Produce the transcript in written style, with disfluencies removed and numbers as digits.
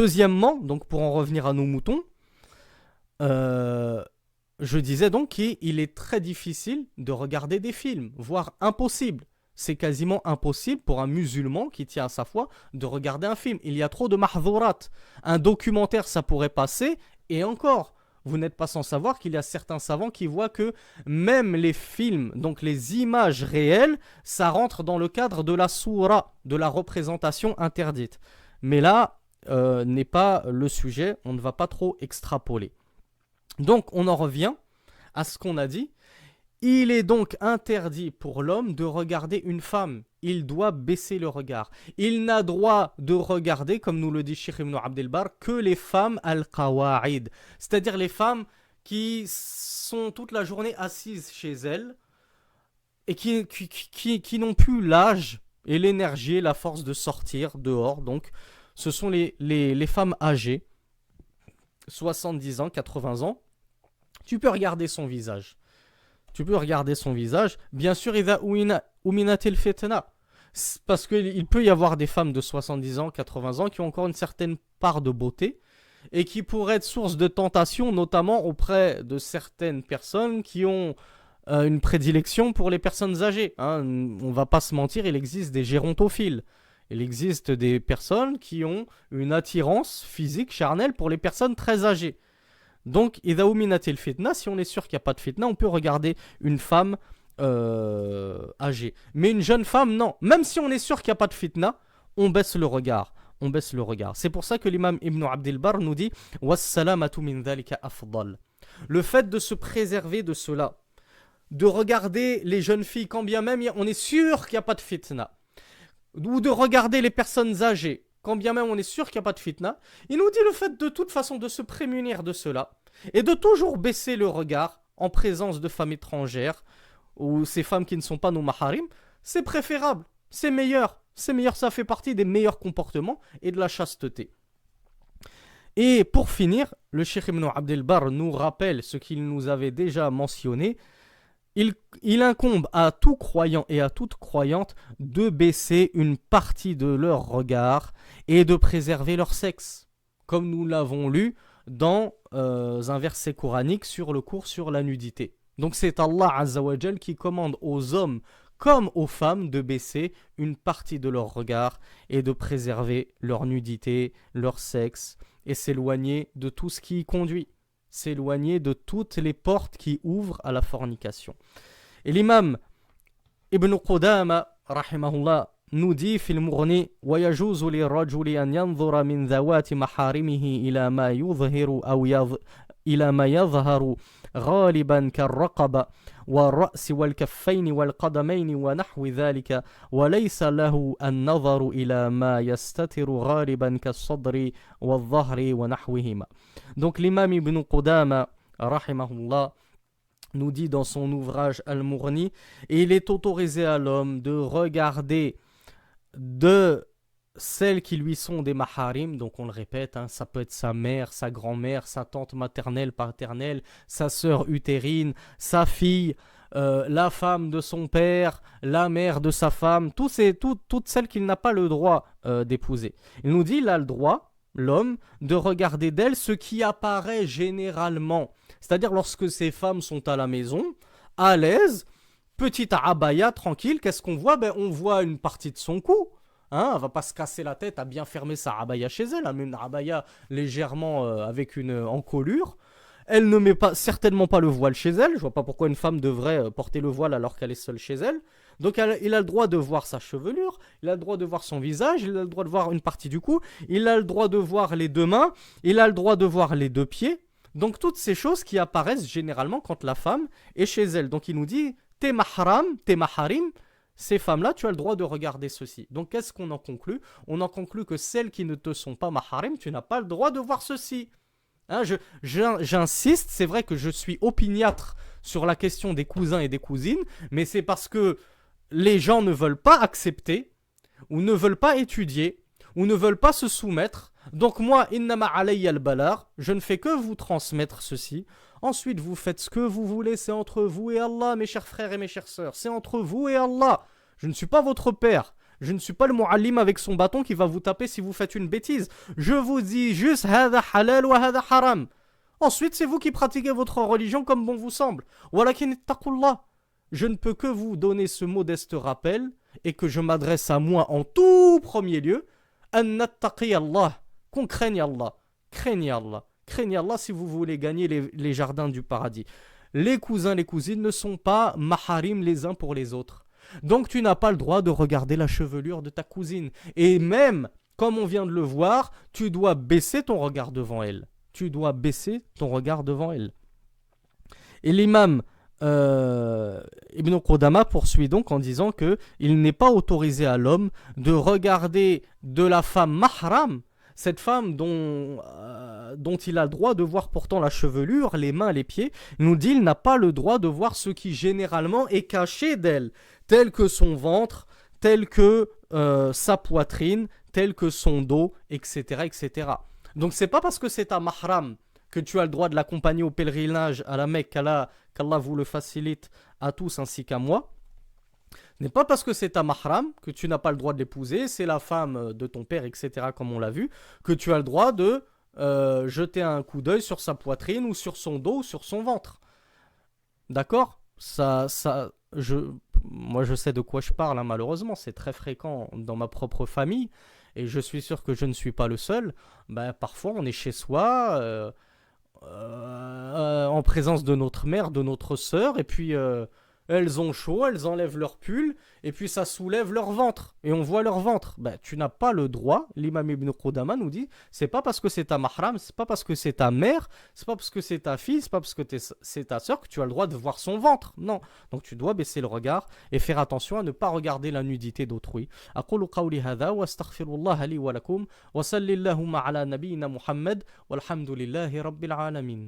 Deuxièmement, donc pour en revenir à nos moutons, euh, je disais donc qu'il est très difficile de regarder des films, voire impossible. C'est quasiment impossible pour un musulman qui tient à sa foi de regarder un film. Il y a trop de mahdhourat. Un documentaire, ça pourrait passer, et encore, vous n'êtes pas sans savoir qu'il y a certains savants qui voient que même les films, donc les images réelles, ça rentre dans le cadre de la soura, de la représentation interdite. Mais là, n'est pas le sujet, on ne va pas trop extrapoler. Donc on en revient à ce qu'on a dit. Il est donc interdit pour l'homme de regarder une femme. Il doit baisser le regard. Il n'a droit de regarder, comme nous le dit Cheikh Ibn Abdel Bar, que les femmes al-qawa'id. C'est-à-dire les femmes qui sont toute la journée assises chez elles et qui n'ont plus l'âge et l'énergie et la force de sortir dehors. Donc ce sont les femmes âgées, 70 ans, 80 ans. Tu peux regarder son visage. Tu peux regarder son visage. Bien sûr, uminatil fitna. Parce qu'il peut y avoir des femmes de 70 ans, 80 ans qui ont encore une certaine part de beauté et qui pourraient être source de tentation, notamment auprès de certaines personnes qui ont une prédilection pour les personnes âgées. Hein. On ne va pas se mentir, il existe des gérontophiles. Il existe des personnes qui ont une attirance physique, charnelle pour les personnes très âgées. Donc, fitna, si on est sûr qu'il n'y a pas de fitna, on peut regarder une femme âgée. Mais une jeune femme, non. Même si on est sûr qu'il n'y a pas de fitna, on baisse le regard. On baisse le regard. C'est pour ça que l'imam Ibn Abdel Bar nous dit Wassalamatu min dhalika afdal. Le fait de se préserver de cela, de regarder les jeunes filles, quand bien même on est sûr qu'il n'y a pas de fitna, ou de regarder les personnes âgées, quand bien même on est sûr qu'il n'y a pas de fitna, il nous dit le fait de toute façon de se prémunir de cela et de toujours baisser le regard en présence de femmes étrangères ou ces femmes qui ne sont pas nos maharim, c'est préférable, c'est meilleur, ça fait partie des meilleurs comportements et de la chasteté. Et pour finir, le Cheikh Ibn Abdel Bar nous rappelle ce qu'il nous avait déjà mentionné. Il incombe à tout croyant et à toute croyante de baisser une partie de leur regard et de préserver leur sexe, comme nous l'avons lu dans un verset coranique sur le cours sur la nudité. Donc c'est Allah Azza wa Jal qui commande aux hommes comme aux femmes de baisser une partie de leur regard et de préserver leur nudité, leur sexe et s'éloigner de tout ce qui y conduit. S'éloigner de toutes les portes qui ouvrent à la fornication. Et l'imam Ibn Qudama, rahimahullah, nous dit في المغني ويجوز للرجل أن ينظر من ذوات محارمه إلى ما يظهر غالبا كالرقبة والرأس والكفين والقدمين ونحو ذلك وليس له النظر إلى ما يستتر غالبا كالصدر والظهر ونحوهما. Donc l'imam Ibn Qudama, rahimahullah, nous dit dans son ouvrage Al-Mughni, et il est autorisé à l'homme de regarder de celles qui lui sont des maharim, donc on le répète, hein, ça peut être sa mère, sa grand-mère, sa tante maternelle, paternelle, sa sœur utérine, sa fille, la femme de son père, la mère de sa femme, toutes celles qu'il n'a pas le droit d'épouser. Il nous dit, il a le droit, l'homme, de regarder d'elles ce qui apparaît généralement. C'est-à-dire lorsque ces femmes sont à la maison, à l'aise, petite abaya, tranquille, qu'est-ce qu'on voit? On voit une partie de son cou. Hein, elle va pas se casser la tête à bien fermer sa abaya chez elle, hein, même une abaya légèrement avec une encolure. Elle ne met certainement pas le voile chez elle. Je vois pas pourquoi une femme devrait porter le voile alors qu'elle est seule chez elle. Donc il a le droit de voir sa chevelure, il a le droit de voir son visage, il a le droit de voir une partie du cou, il a le droit de voir les deux mains, il a le droit de voir les deux pieds. Donc toutes ces choses qui apparaissent généralement quand la femme est chez elle. Donc il nous dit, tes maharim, ces femmes-là, tu as le droit de regarder ceci. Donc qu'est-ce qu'on en conclut? On en conclut que celles qui ne te sont pas maharim, tu n'as pas le droit de voir ceci. Hein, j'insiste, c'est vrai que je suis opiniâtre sur la question des cousins et des cousines, mais c'est parce que les gens ne veulent pas accepter, ou ne veulent pas étudier, ou ne veulent pas se soumettre. Donc moi, innama alayya al-balar, je ne fais que vous transmettre ceci. Ensuite, vous faites ce que vous voulez, c'est entre vous et Allah, mes chers frères et mes chères sœurs. C'est entre vous et Allah. Je ne suis pas votre père. Je ne suis pas le muallim avec son bâton qui va vous taper si vous faites une bêtise. Je vous dis juste hada halal wa hada haram. Ensuite, c'est vous qui pratiquez votre religion comme bon vous semble. Walakin ittaqullah. Je ne peux que vous donner ce modeste rappel et que je m'adresse à moi en tout premier lieu. An nattaqi Allah. Qu'on craigne Allah. Craignez Allah. Craignez Allah si vous voulez gagner les jardins du paradis. Les cousins, les cousines ne sont pas maharim les uns pour les autres. Donc tu n'as pas le droit de regarder la chevelure de ta cousine. Et même, comme on vient de le voir, tu dois baisser ton regard devant elle. Tu dois baisser ton regard devant elle. Et l'imam Ibn Qudama poursuit donc en disant que il n'est pas autorisé à l'homme de regarder de la femme mahram, cette femme dont il a le droit de voir pourtant la chevelure, les mains, les pieds. Il nous dit qu'il n'a pas le droit de voir ce qui généralement est caché d'elle, tel que son ventre, tel que sa poitrine, tel que son dos, etc., etc. Donc c'est pas parce que c'est un mahram que tu as le droit de l'accompagner au pèlerinage à la Mecque, qu'Allah vous le facilite à tous ainsi qu'à moi. Ce n'est pas parce que c'est ta mahram que tu n'as pas le droit de l'épouser, c'est la femme de ton père, etc., comme on l'a vu, que tu as le droit de jeter un coup d'œil sur sa poitrine ou sur son dos ou sur son ventre. D'accord ? Moi je sais de quoi je parle, hein, malheureusement, c'est très fréquent dans ma propre famille, et je suis sûr que je ne suis pas le seul. Parfois on est chez soi, en présence de notre mère, de notre sœur, et puis elles ont chaud, elles enlèvent leur pull, et puis ça soulève leur ventre, et on voit leur ventre. Tu n'as pas le droit, l'imam Ibn Qudama nous dit, c'est pas parce que c'est ta mahram, c'est pas parce que c'est ta mère, c'est pas parce que c'est ta fille, c'est pas parce que c'est ta sœur que tu as le droit de voir son ventre. Non, donc tu dois baisser le regard et faire attention à ne pas regarder la nudité d'autrui. Aqulu qawli hadha wa astaghfirullah li wa lakum wa sallallahu ala nabiyyina Muhammad walhamdulillahi rabbil alamin.